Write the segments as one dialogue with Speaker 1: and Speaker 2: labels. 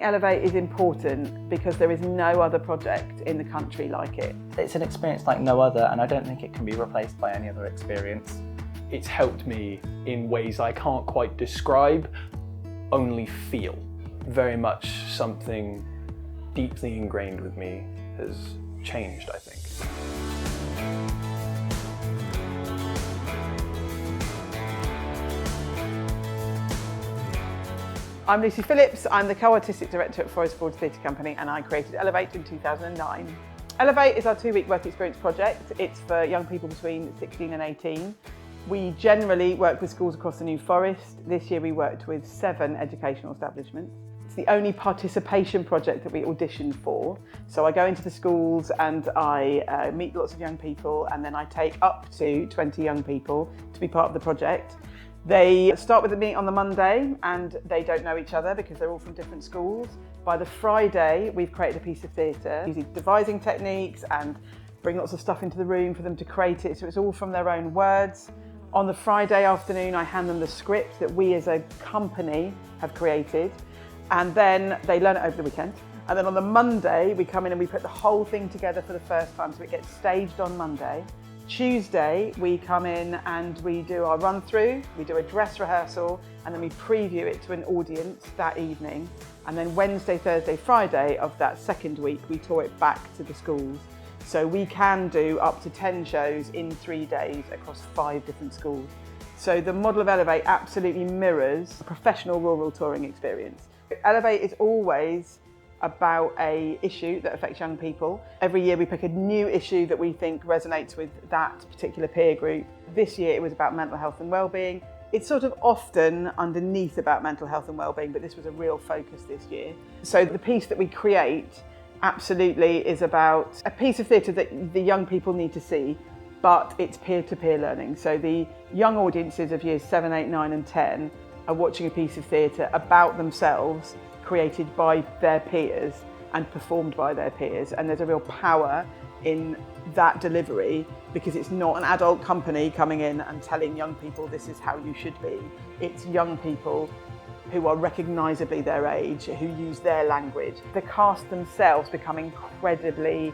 Speaker 1: Elevate is important because there is no other project in the country like it.
Speaker 2: It's an experience like no other, and I don't think it can be replaced by any other experience.
Speaker 3: It's helped me in ways I can't quite describe, only feel. Very much something deeply ingrained with me has changed, I think.
Speaker 1: I'm Lucy Phillips, I'm the co-artistic director at Forest Broad Theatre Company, and I created Elevate in 2009. Elevate is our 2-week work experience project. It's for young people between 16 and 18. We generally work with schools across the New Forest. This year we worked with 7 educational establishments. It's the only participation project that we audition for. So I go into the schools and I meet lots of young people, and then I take up to 20 young people to be part of the project. They start with a meet on the Monday and they don't know each other because they're all from different schools. By the Friday, we've created a piece of theatre using devising techniques and bring lots of stuff into the room for them to create it, so it's all from their own words. On the Friday afternoon, I hand them the script that we as a company have created, and then they learn it over the weekend. And then on the Monday, we come in and we put the whole thing together for the first time, so it gets staged on Monday. Tuesday, we come in and we do our run through, we do a dress rehearsal, and then we preview it to an audience that evening. And then Wednesday, Thursday, Friday of that second week, we tour it back to the schools. So we can do up to 10 shows in 3 days across 5 different schools. So the model of Elevate absolutely mirrors a professional rural touring experience. Elevate is always about an issue that affects young people. Every year we pick a new issue that we think resonates with that particular peer group. This year it was about mental health and well-being. It's sort of often underneath about mental health and well-being, but this was a real focus this year. So the piece that we create absolutely is about a piece of theatre that the young people need to see, but it's peer-to-peer learning. So the young audiences of years 7, 8, 9 and 10 are watching a piece of theatre about themselves, created by their peers and performed by their peers, and there's a real power in that delivery because it's not an adult company coming in and telling young people this is how you should be. It's young people who are recognisably their age, who use their language. The cast themselves become incredibly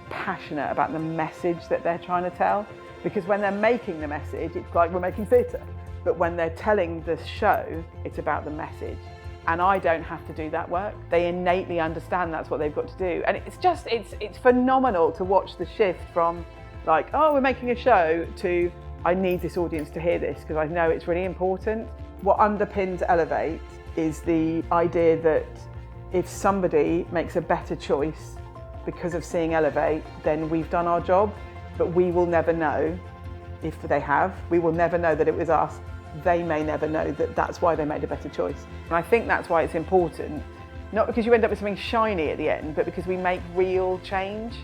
Speaker 1: passionate about the message that they're trying to tell, because when they're making the message, it's like we're making theatre, but when they're telling the show, it's about the message. And I don't have to do that work. They innately understand that's what they've got to do. And it's phenomenal to watch the shift from like, oh, we're making a show, to I need this audience to hear this because I know it's really important. What underpins Elevate is the idea that if somebody makes a better choice because of seeing Elevate, then we've done our job, but we will never know if they have. We will never know that it was us. They may never know that that's why they made a better choice. And I think that's why it's important, not because you end up with something shiny at the end, but because we make real change.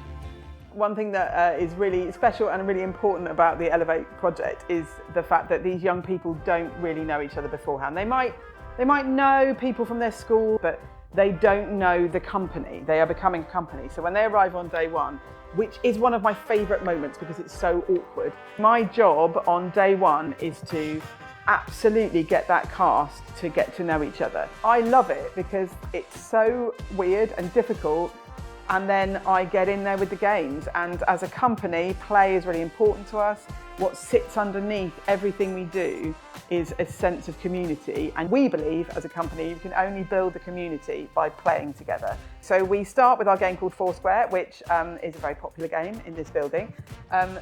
Speaker 1: One thing that is really special and really important about the Elevate project is the fact that these young people don't really know each other beforehand. They might know people from their school, but they don't know the company. They are becoming a company. So when they arrive on day one, which is one of my favourite moments because it's so awkward, my job on day one is to absolutely get that cast to get to know each other. I love it because it's so weird and difficult, and then I get in there with the games, and as a company, play is really important to us. What sits underneath everything we do is a sense of community, and we believe as a company you can only build the community by playing together. So we start with our game called Foursquare, which is a very popular game in this building.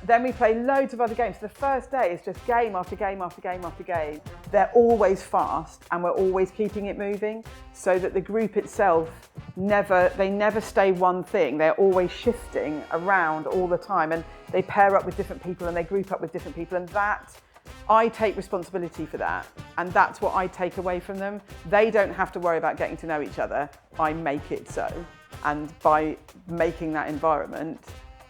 Speaker 1: Then we play loads of other games. So the first day is just game after game after game after game. They're always fast and we're always keeping it moving, so that the group itself never stay one thing. They're always shifting around all the time, and they pair up with different people and they group up with different people, and that I take responsibility for that, and that's what I take away from them. They don't have to worry about getting to know each other. I make it so, and by making that environment,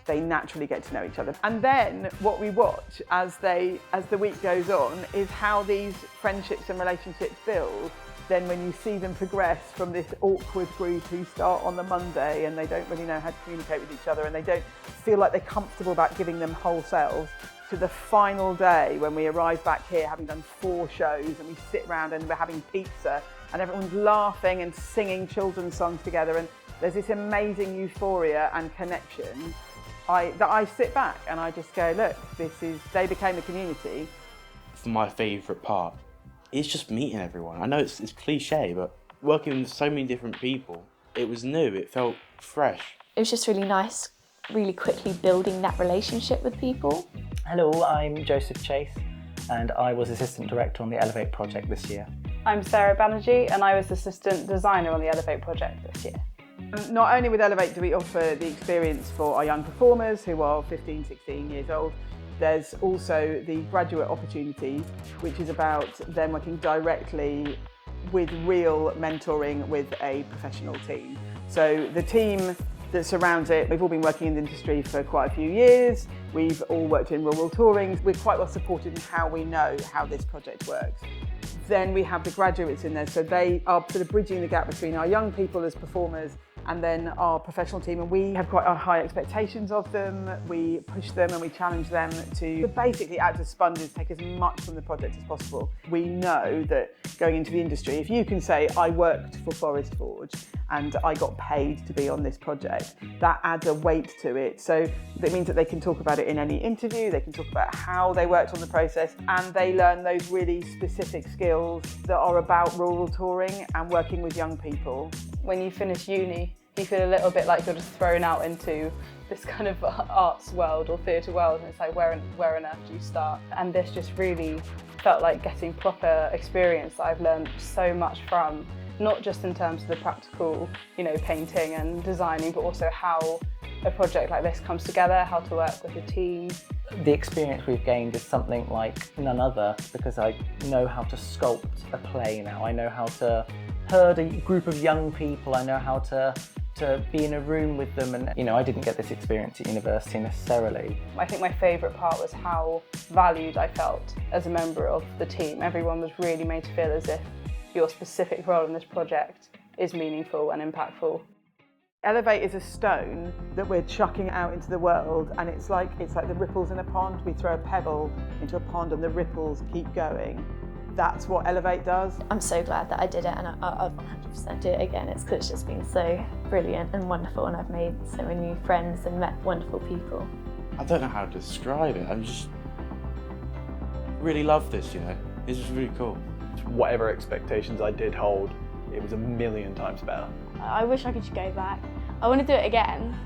Speaker 1: they naturally get to know each other. And then what we watch as the week goes on is how these friendships and relationships build. Then when you see them progress from this awkward group who start on the Monday and they don't really know how to communicate with each other and they don't feel like they're comfortable about giving them whole selves, to the final day when we arrive back here having done 4 shows and we sit around and we're having pizza and everyone's laughing and singing children's songs together, and there's this amazing euphoria and connection that I sit back and I just go, look, they became a community.
Speaker 4: For my favourite part, it's just meeting everyone. I know it's cliche, but working with so many different people, it was new, it felt fresh.
Speaker 5: It was just really nice, really quickly building that relationship with people.
Speaker 2: Hello, I'm Joseph Chase, and I was Assistant Director on the Elevate project this year.
Speaker 6: I'm Sarah Banerjee, and I was Assistant Designer on the Elevate project this year.
Speaker 1: Not only with Elevate do we offer the experience for our young performers who are 15, 16 years old, there's also the graduate opportunity, which is about them working directly with real mentoring with a professional team. So the team that surrounds it, we've all been working in the industry for quite a few years. We've all worked in rural touring. We're quite well supported in how we know how this project works. Then we have the graduates in there, so they are sort of bridging the gap between our young people as performers and then our professional team, and we have quite high expectations of them. We push them and we challenge them to basically act as sponges, take as much from the project as possible. We know that going into the industry, if you can say, I worked for Forest Forge and I got paid to be on this project, that adds a weight to it. So that means that they can talk about it in any interview, they can talk about how they worked on the process, and they learn those really specific skills that are about rural touring and working with young people.
Speaker 6: When you finish uni, you feel a little bit like you're just thrown out into this kind of arts world or theatre world, and it's like, where on earth do you start? And this just really felt like getting proper experience that I've learned so much from, not just in terms of the practical, painting and designing, but also how a project like this comes together, how to work with a team.
Speaker 2: The experience we've gained is something like none other, because I know how to sculpt a play now. I know how to herd a group of young people. I know how to be in a room with them, and I didn't get this experience at university necessarily.
Speaker 6: I think my favourite part was how valued I felt as a member of the team. Everyone was really made to feel as if your specific role in this project is meaningful and impactful.
Speaker 1: Elevate is a stone that we're chucking out into the world, and it's like the ripples in a pond. We throw a pebble into a pond and the ripples keep going. That's what Elevate does.
Speaker 5: I'm so glad that I did it, and I'll 100% do it again. It's just been so brilliant and wonderful, and I've made so many new friends and met wonderful people.
Speaker 4: I don't know how to describe it. I'm just really love this, This is really cool.
Speaker 3: Whatever expectations I did hold, it was a million times better.
Speaker 7: I wish I could just go back. I want to do it again.